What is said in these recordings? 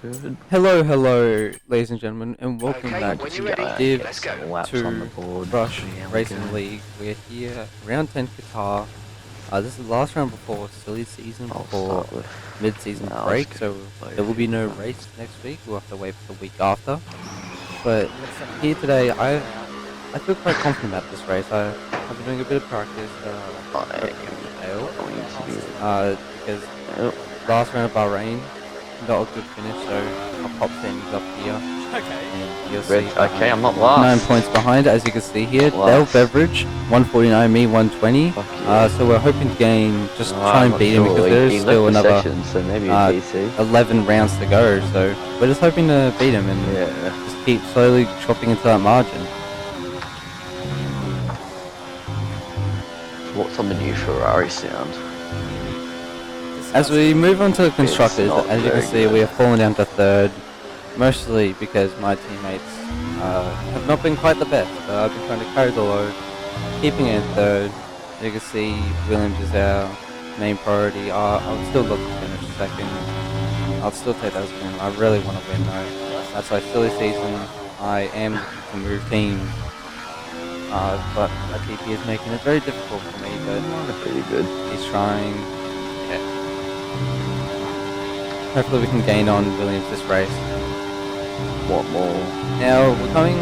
Good. Hello, ladies and gentlemen, and welcome back when to you're ready, Div let's go. Laps on the 2 board. Rush Yeah, we Racing go. League. We're here, round 10 Qatar. This is the last round before silly season, I'll before start with mid-season now, break, let's so go play there will be no rounds. race next week. We'll have to wait for the week after. But here today, I feel quite confident about this race. I've been doing a bit of practice. I Failed, am going to be. because Oh, last round of Bahrain, not a good finish, so I'll pop things up here. Okay. And you'll red. see Okay, I'm not last. 9 points behind, as you can see here. Last. Dalebevridges, 149, me 120. Fuck yeah. So we're hoping to gain, just No, try I'm and not beat him sure. because there He is left still the another session, so maybe a DC. 11 rounds to go. So we're just hoping to beat him and Yeah. just keep slowly chopping into that margin. What's on the new Ferrari sound? As we move on to the constructors, not as you can very see, good. we have fallen down to third, mostly because my teammates have not been quite the best. I've been trying to carry the load, keeping it in third. As you can see, Williams is our main priority. I would still look to finish second. I'll still take that as a win. I really want to win though. That's why silly season. I am looking to move teams, but my TP is making it very difficult for me. But Pretty good. he's trying. Yeah. Hopefully we can gain on Williams this race. What more? Now we're coming,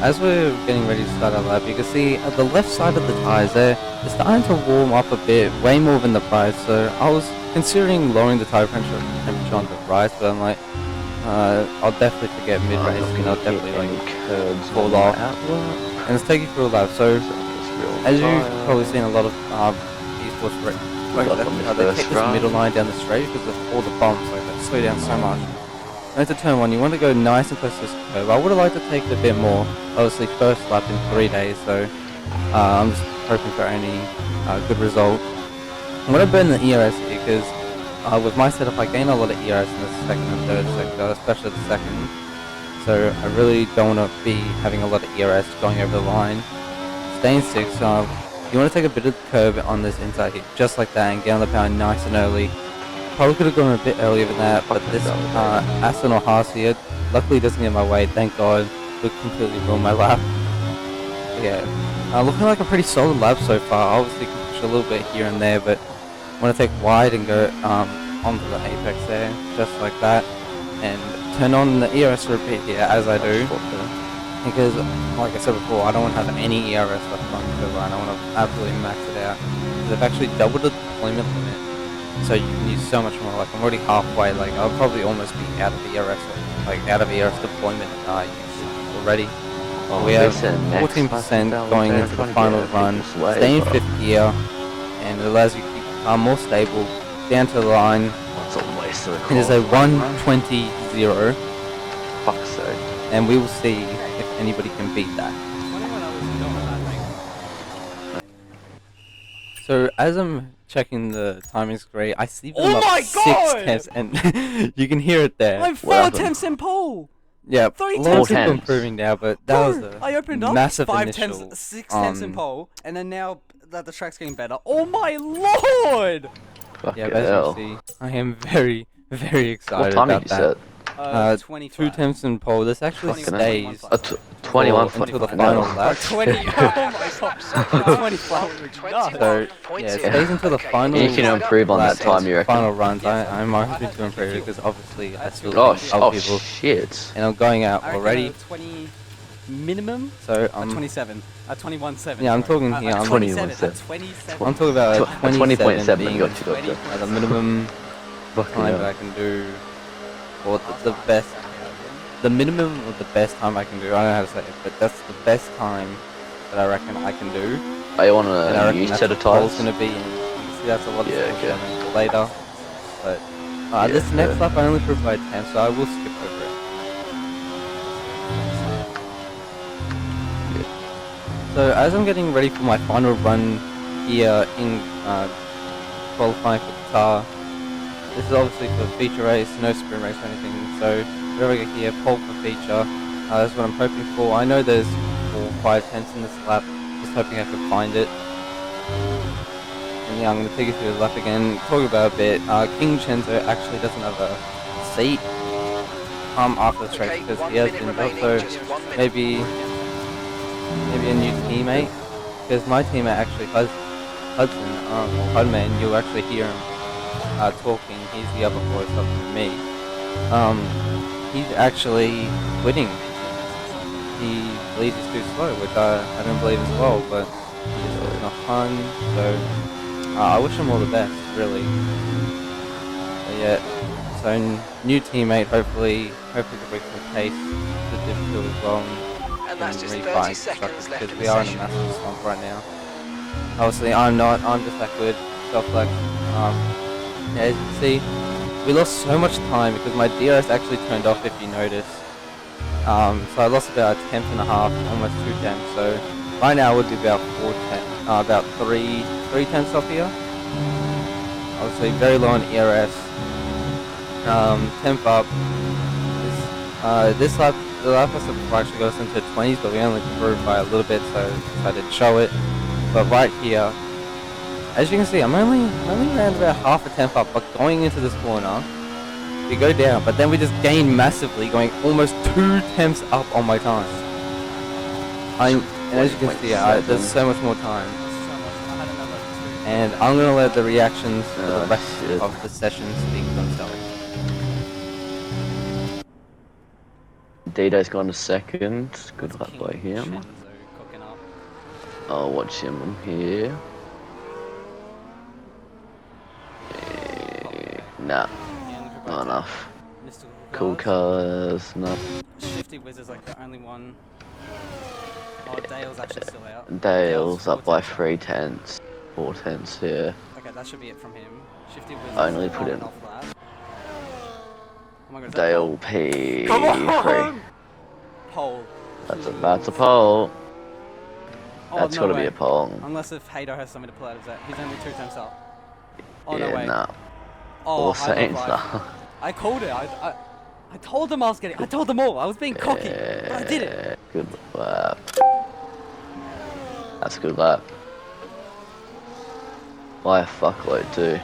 as we're getting ready to start our lap, you can see at the left side of the tyres they're starting to warm up a bit, way more than the right. So I was considering lowering the tyre temperature on the right, but I'm like, I'll definitely forget mid-race and I'll definitely like curbs fall off. And let's take you through a lap. So as you've probably seen a lot of esports races, they take this middle line down the straight because of all the bumps, like that slow down so much. And into turn 1, you want to go nice and close to this curve. I would have liked to take it a bit more. Obviously, first lap in 3 days, so I'm just hoping for any good result. I'm going to burn the ERS here because with my setup, I gain a lot of ERS in the second and third sector, especially the second. So I really don't want to be having a lot of ERS going over the line. Stay in 6. You want to take a bit of the curve on this inside here, just like that, and get on the power nice and early. Probably could have gone a bit earlier than that, but this Aston or Haas here luckily doesn't get in my way, thank God. Would completely ruin my lap. But yeah, looking like a pretty solid lap so far. Obviously can push a little bit here and there, but I want to take wide and go onto the apex there, just like that, and turn on the ERS repeat here as I do. Because, like I said before, I don't want to have any ERS left on the line. I want to absolutely max it out. They've actually doubled the deployment limit, so you can use so much more. Like I'm already halfway. Like I'll probably almost be out of the ERS, out of ERS deployment use already. We have 14% going into the final run. Stay in 5th gear, and it allows you to keep the car more stable down to the line. That's a waste of a It is a 120.0. Fuck's sake. And we will see if anybody can beat that. So as I'm checking the timing screen, I see them up 6 tenths, and you can hear it there. I'm 4 tenths in pole. Yeah, 3 a lot of tenths. people improving now, but that was a I opened up massive 5 initial. tenths, 6 tenths in pole, and then now that the track's getting better. Oh my lord! Yeah, as you see, I am very, very excited what time about did you that. set? 25. 2 tenths in pole. This actually stays 21 until the no. final lap. 20. Oh my god. 25. So yeah, it stays until the final. You can improve on that laps, time, you reckon? Final runs. I'm hoping to improve because obviously I still Oh, beat other people, shit. and I'm going out I reckon already. 20 minimum. So At 27. At 21.7. Yeah, I'm talking here. I'm 27. 21.7. At 27. I'm talking about 20.7 being got you. the minimum time that I can do, or the best. The minimum of the best time I can do. I don't know how to say it, but that's the best time that I reckon I can do. I want And I a reckon new that's set of what pole's tires. gonna be. And you can see that's a lot of Yeah, stuff okay. coming later. But this next lap I only provide 10, so I will skip over it. So as I'm getting ready for my final run here in qualifying for Qatar, this is obviously for feature race, no sprint race or anything. So wherever I get here, pole for feature. That's what I'm hoping for. I know there's 4 or 5 tenths in this lap. Just hoping I can find it. And yeah, I'm going to take you through the lap again, talk about a bit. King Chenzo actually doesn't have a seat after the race because he has been built. So maybe a new teammate, because my teammate actually Hudman, you'll actually hear him talking. He's the other voice up to me. He's actually quitting. He believes he's too slow, which I don't believe as well, but he's just enough fun, so I wish him all the best, really. But yeah, so new teammate, hopefully can bring some pace to the field as well, And that's just 30 seconds left because in we the are in a session. massive slump right now. Obviously I'm not, I'm just that good, self-flex. Yeah, as you can see, we lost so much time because my DRS actually turned off, if you notice. So I lost about a tenth and a half, almost 2 tenths. So right now it would be about 3 tenths off here. Obviously very low on ERS. Temp up. This lap, the lap before actually got us into 20s, but we only improved by a little bit, so I didn't show it. But right here, as you can see, I'm only around about half a temp up, but going into this corner, we go down, but then we just gain massively, going almost 2 tenths up on my time. And as you can see, there's so much more time. And I'm gonna let the reactions for the rest of the session speak for themselves. Dido's gone to second. Good luck by him. I'll watch him from here. Nah, not enough. Cool cars, no. Shifty Wiz is like the only one. Oh, Dale's actually still out. Dale's up by 3 tenths, 4 tenths here. Okay, that should be it from him. Shifty Wiz Only is put in off lap. Oh my god, is that Dale P3. pole? That's a pole. Oh, That's no gotta way. be a pole. Unless if Hader has something to pull out of that. He's only 2 tenths up. Oh, Yeah, no way. nah. Oh, Or Saints, nah. I called it. I told them I was getting. I told them all. I was being cocky, but I did it. Good lap. That's a good lap. By a fuckload too. I'm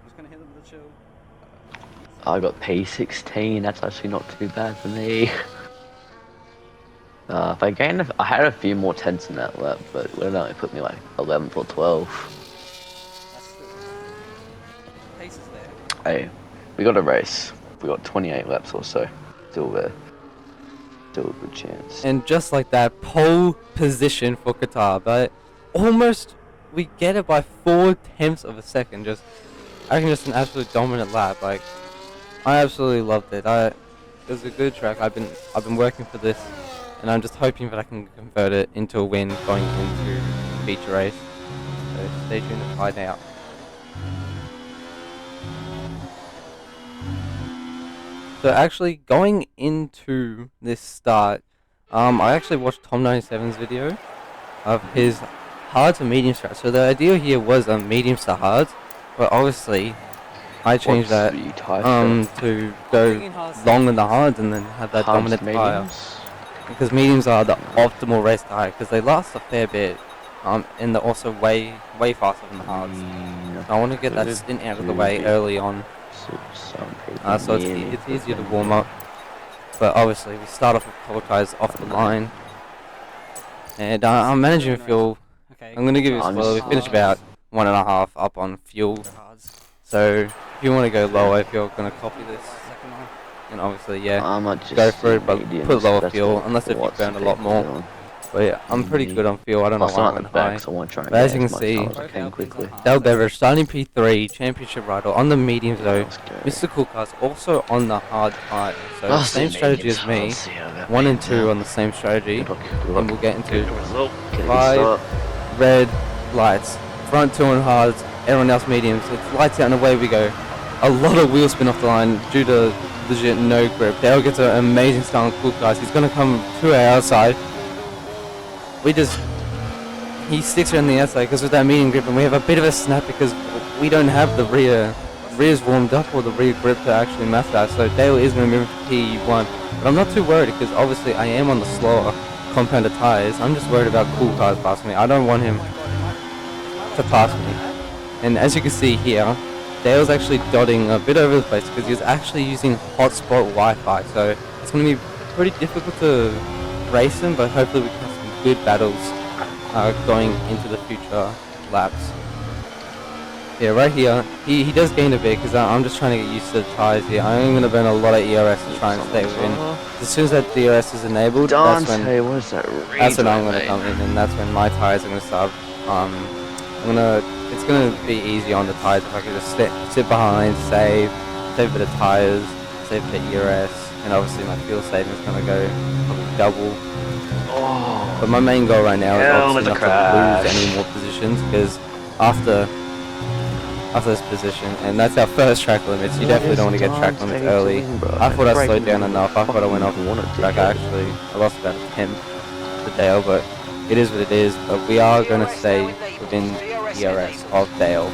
just gonna hit them with a chill. I got P16. That's actually not too bad for me. If I had a few more tenths in that lap, but it would only put me like 11th or 12th. That's still pace is there. Hey, we got a race. We got 28 laps or so. Still there. Still a good chance. And just like that, pole position for Qatar, but almost we get it by 4 tenths of a second. I reckon just an absolute dominant lap. Like, I absolutely loved it. It was a good track. I've been working for this, and I'm just hoping that I can convert it into a win going into the feature race. So stay tuned to find out. So actually, going into this start, I actually watched Tom97's video of his hard to medium strat. So the idea here was a medium to hard, but obviously I changed that to go long in the hards and then have that dominant tire. Because mediums are the optimal race tire because they last a fair bit, and they're also way faster than the hards. So I want to get that stint out of the way early on. So it's easier to warm up, but obviously we start off with cold tires off the line, and I'm managing fuel. I'm going to give you a spoiler, we finished about 1.5 up on fuel, so if you want to go lower, if you're going to copy this, and obviously go for it, but put lower fuel, unless if you burn a lot more. But yeah, I'm pretty good on fuel, I don't know why I went high. But as you can see, Dalebevridges starting P3, championship rider on the mediums though. Mr. Cool Cars also on the hard tire. So same strategy as me, 1 and 2 on the same strategy. And we'll get into 5 red lights, front 2 on hards, everyone else mediums. It's lights out and away we go. A lot of wheel spin off the line due to legit no grip. Dale gets an amazing start on Cool Cars. He's going to come to our outside. He sticks around the outside because with that medium grip, and we have a bit of a snap because we don't have the rears warmed up or the rear grip to actually match that. So Dale is going to move to P1, but I'm not too worried because obviously I am on the slower compounded tires. I'm just worried about Cool Cars passing me. I don't want him to pass me. And as you can see here, Dale's actually dotting a bit over the place because he's actually using hotspot Wi-Fi, so it's going to be pretty difficult to race him, but hopefully we can have some good battles going into the future laps. Yeah, right here, he does gain a bit because I'm just trying to get used to the tyres here. I'm going to burn a lot of ERS to try and stay within. As soon as that DRS is enabled, that's when I'm going to come in, and that's when my tyres are going to start. It's going to be easy on the tyres if I can just sit behind, save a bit of tyres, save a bit of ERS, and obviously my fuel saving is going to go probably double. But my main goal right now is obviously not to lose any more positions, because after this position, and that's our first track limits, you definitely don't want to get track limits early. I thought I slowed down enough, I thought I went off track. I lost about a tenth to Dale, but it is what it is. But we are going to stay within ERS of Dale.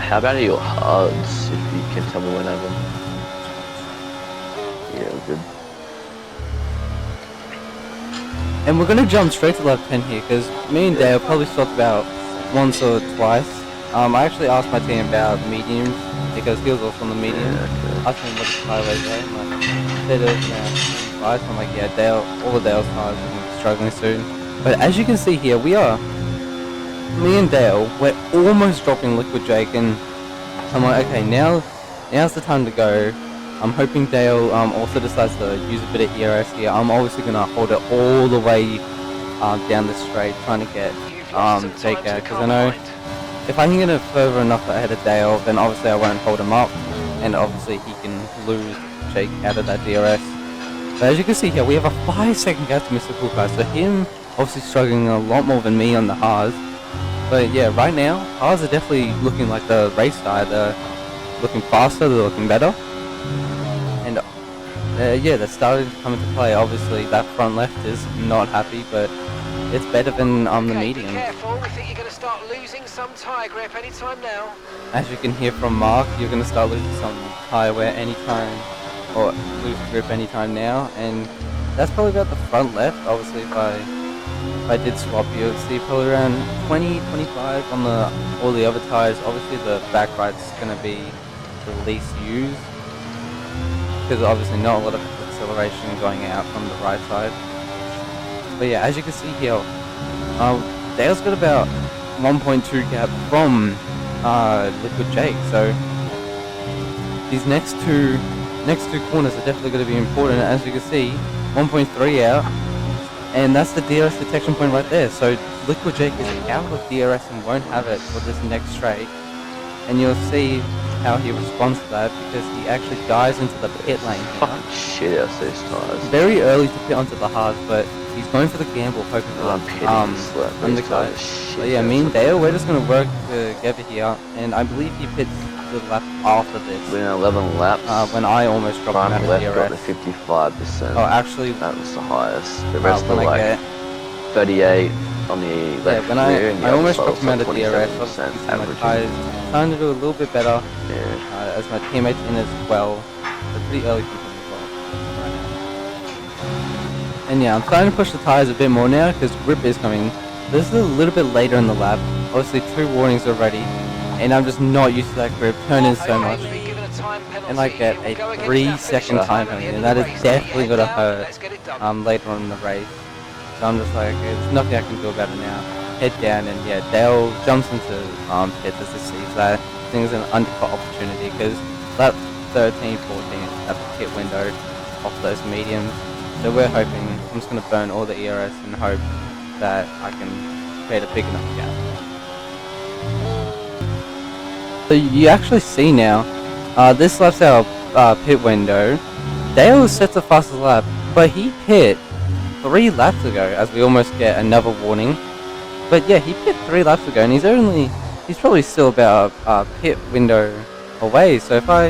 How about your hugs, if you can tell me when I have them? Yeah, good. And we're going to jump straight to lap 10 here, because me and Dale probably swapped about once or twice. I actually asked my team about mediums, because he was also on the medium. I asked him what his tire weight was, and said it was around 25, so I'm like, yeah, Dale, all the Dale's tires are going to be struggling soon. But as you can see here, me and Dale, we're almost dropping Liquid Jake, and I'm like, okay, now's the time to go. I'm hoping Dale also decides to use a bit of ERS here. I'm obviously going to hold it all the way down the straight, trying to get Jake out, because I know if I can get it further enough ahead of Dale, then obviously I won't hold him up, and obviously he can lose Jake out of that DRS. But as you can see here, we have a 5-second gap to Mr. Cool Guy, so him obviously struggling a lot more than me on the hards. But yeah, right now, hards are definitely looking like the race side. They're looking faster, they're looking better. And yeah, they're starting to come into play. Obviously, that front left is not happy, but it's better than the medium. Be careful, we think you're going to start losing some tyre grip anytime now. As you can hear from Mark, you're going to start losing some tyre wear anytime, or lose grip anytime now. And that's probably about the front left. Obviously, if I did swap, you would see probably around 20, 25 on all the other tyres. Obviously the back right's going to be the least used, because obviously not a lot of acceleration going out from the right side. But yeah, as you can see here, Dale's got about 1.2 gap from Liquid Jake, so these next two corners are definitely going to be important. As you can see, 1.3 out. And that's the DRS detection point right there. So Liquid Jake is out of DRS and won't have it for this next straight. And you'll see how he responds to that, because he actually dives into the pit lane here. Fucking shit out these tires. Very early to pit onto the hards, but he's going for the gamble, hoping for undercut. But yeah, me and Dale, we're just going to work together here, and I believe he pits the lap after this. We're in 11 laps. When I almost dropped him out of DRS. Got the 55%. Oh, actually, that was the highest. The rest were when like 38 on the left. Yeah, when I almost dropped him out of DRS, obviously my tires trying to do a little bit better. Yeah. As my teammates in as well. They're pretty early from him as well. And yeah, I'm starting to push the tires a bit more now, because grip is coming this is a little bit later in the lap. Obviously 2 warnings already, and I'm just not used to that grip turning so much. And I get a 3-second time penalty, and that is definitely going to hurt later on in the race. So I'm just like, okay, there's nothing I can do about it now. Head down, and yeah, Dale jumps into pits as he sees that. I think it's an undercut opportunity because lap 13, 14 at the pit window off those mediums. So we're hoping, I'm just going to burn all the ERS and hope that I can create a big enough gap. So you actually see now, this lap's our pit window. Dale set the fastest lap, but he pit 3 laps ago as we almost get another warning. But yeah, he pit 3 laps ago and he's probably still about pit window away. So if I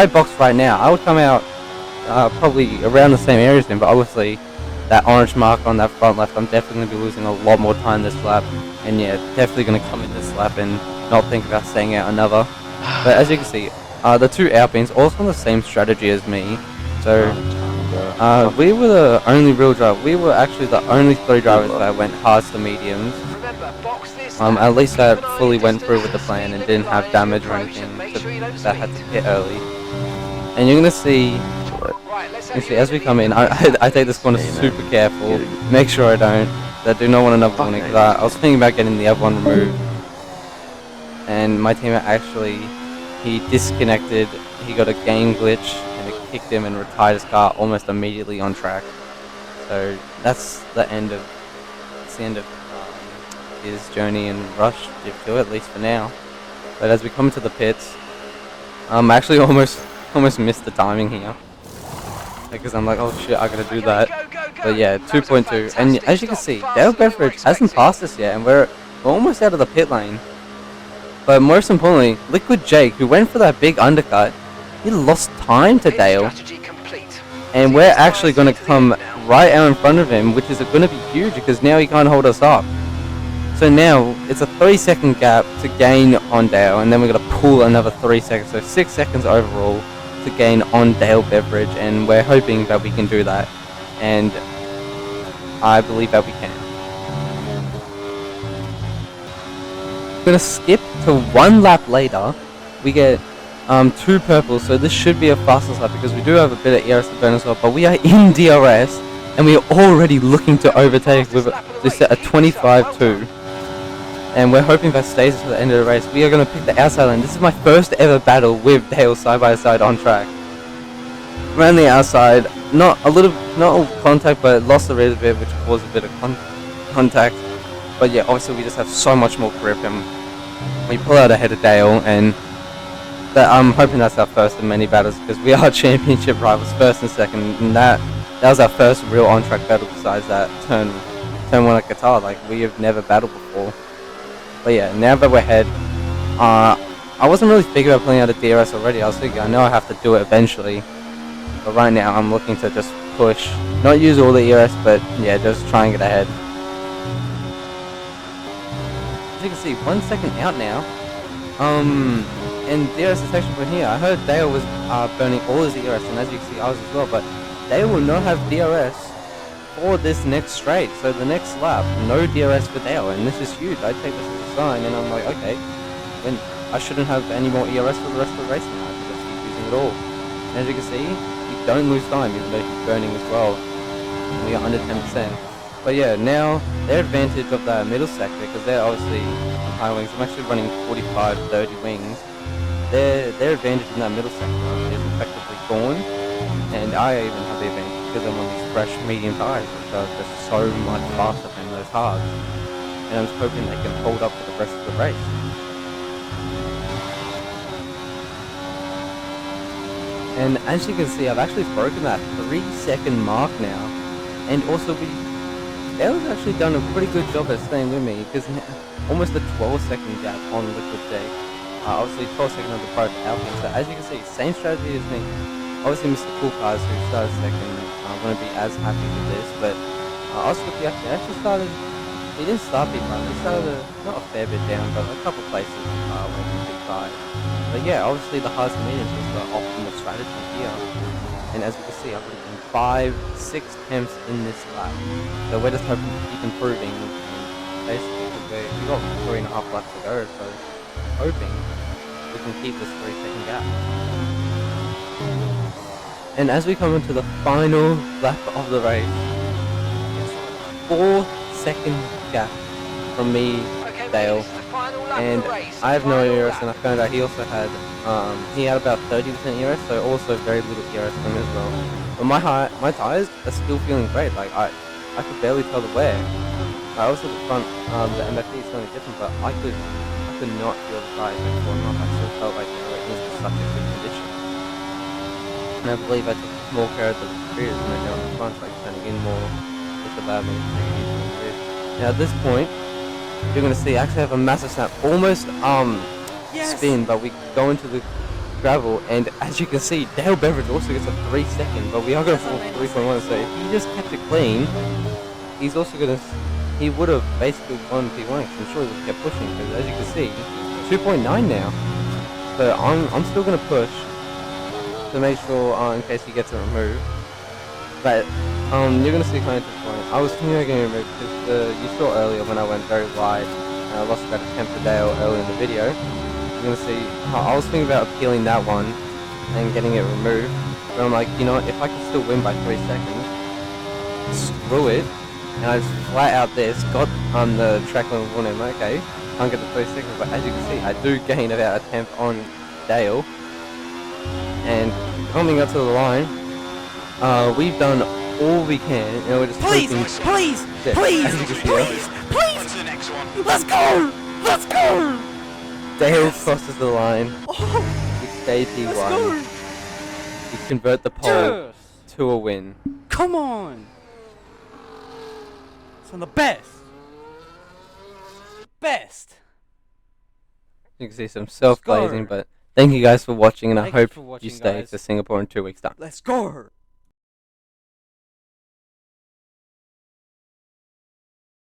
box right now, I would come out probably around the same area as him, but obviously that orange mark on that front left, I'm definitely going to be losing a lot more time this lap. And yeah, definitely going to come in this lap and not think about staying out another. But as you can see, the 2 Alpines also on the same strategy as me. So we were the only real driver. We were actually the only 3 drivers that went hards to mediums. At least that fully went through with the plan and didn't have damage or anything that had to hit early. And you're going to see, as we come in, I take this corner super careful. Make sure I do not want another warning, because I was thinking about getting the other one removed. And my teammate actually, he disconnected, he got a game glitch, and it kicked him and retired his car almost immediately on track. So that's the end of his journey in Rush Div 2, at least for now. But as we come to the pits, I actually almost missed the timing here, because I'm like, oh shit, I gotta do that. But yeah, 2.2, and as you can see, Dalebevridges hasn't passed us yet, and we're almost out of the pit lane. But most importantly, Liquid Jake, who went for that big undercut, he lost time to Dale. And we're actually going to come right out in front of him, which is going to be huge because now he can't hold us up. So now it's a 3-second gap to gain on Dale, and then we're going to pull another 3 seconds. So 6 seconds overall to gain on Dalebevridges, and we're hoping that we can do that. And I believe that we can. We're going to skip to 1 lap later. We get 2 purples, so this should be a fastest lap because we do have a bit of ERS to burn as well, but we are in DRS and we are already looking to overtake with this at a 25-2, and we're hoping that stays to the end of the race. We are going to pick the outside lane. This is my first ever battle with Dale side by side on track. Ran the outside, not all contact, but lost a little bit, which caused a bit of contact. But yeah, obviously we just have so much more grip, and we pull out ahead of Dale, and I'm hoping that's our first of many battles because we are championship rivals, first and second, and that was our first real on-track battle besides that turn 1 at Qatar. Like, we have never battled before. But yeah, now that we're ahead, I wasn't really thinking about pulling out a DRS already. I was thinking I know I have to do it eventually, but right now I'm looking to just push, not use all the ERS, but yeah, just try and get ahead. As you can see, 1 second out now. And DRS is actually from here. I heard Dale was burning all his ERS, and as you can see, I was as well. But Dale will not have DRS for this next straight. So the next lap, no DRS for Dale, and this is huge. I take this as a sign, and I'm like, okay, then I shouldn't have any more ERS for the rest of the race now. I should just keep using it all. And as you can see, we don't lose time, even though he's burning as well. And we are under 10%. But yeah, now their advantage of the middle sector, because they're obviously on high wings. I'm actually running 45-30 wings. Their advantage in that middle sector is effectively gone, and I even have the advantage because I'm on these fresh medium tires, which are just so much faster than those hards. And I'm just hoping they can hold up for the rest of the race. And as you can see, I've actually broken that 3-second mark now, and also Dale's actually done a pretty good job at staying with me because almost a 12-second gap on Liquid Jake. Obviously 12 seconds on the private Alpine. So as you can see, same strategy as me. Obviously Mr. Cool Cars, who started second, wouldn't be as happy with this, but also with the actually started, he didn't start big run, he started not a fair bit down, but a couple places where he big five. But yeah, obviously the hardest mediums was the optimal strategy here. And as you can see, I've put in 5-6 attempts in this lap. So we're just hoping to keep improving and basically, because we got 3.5 laps to go, so hoping we can keep this 3-second gap. And as we come into the final lap of the race, 4-second gap from me, Okay, Dale, this is the final lap and of the race. I have no Final ERS, lap. and I found out he also had about 30% ERS, so also very little ERS from him as well. But my tires are still feeling great. Like I could barely tell the wear. I also the front, the MFD is slightly different, but I could not feel the tires like falling off. I still felt like they were in such a good condition. And I believe I took more care of the rears when I got on the front, like turning in more, which allowed me to take it easy on the rear. Now at this point, you're gonna see I actually have a massive snap, almost Yes! spin, but we go into the gravel, and as you can see, Dalebevridges also gets a 3-second, but we are going for 3.1, so if he just kept it clean, he's also going to, he would have basically won P1, because I'm sure he would have kept pushing, because as you can see, 2.9 now, so I'm still going to push to make sure, in case he gets it removed, but you're going to see kind of the point. I was thinking of getting removed, because you saw earlier when I went very wide, and I lost that attempt to Dale earlier in the video. You're gonna see, I was thinking about appealing that one and getting it removed, but I'm like, you know what, if I can still win by 3 seconds, screw it, and I just flat out this, got on the track limit warning, I'm like, okay, can't get the 3 seconds, but as you can see, I do gain about a tenth on Dale, and coming up to the line, we've done all we can, and we're just Please, hoping, please, yeah, please, as you can see, please, please! Let's go! Let's go! Dale crosses the line. Oh, We stay let's P1. go! We convert the pole Yes! to a win. Come on! It's on the best! Best! You can see some self-glazing, go. but thank you guys for watching, and I Thank you hope for watching, you stay guys. to Singapore in 2 weeks' time. Let's go!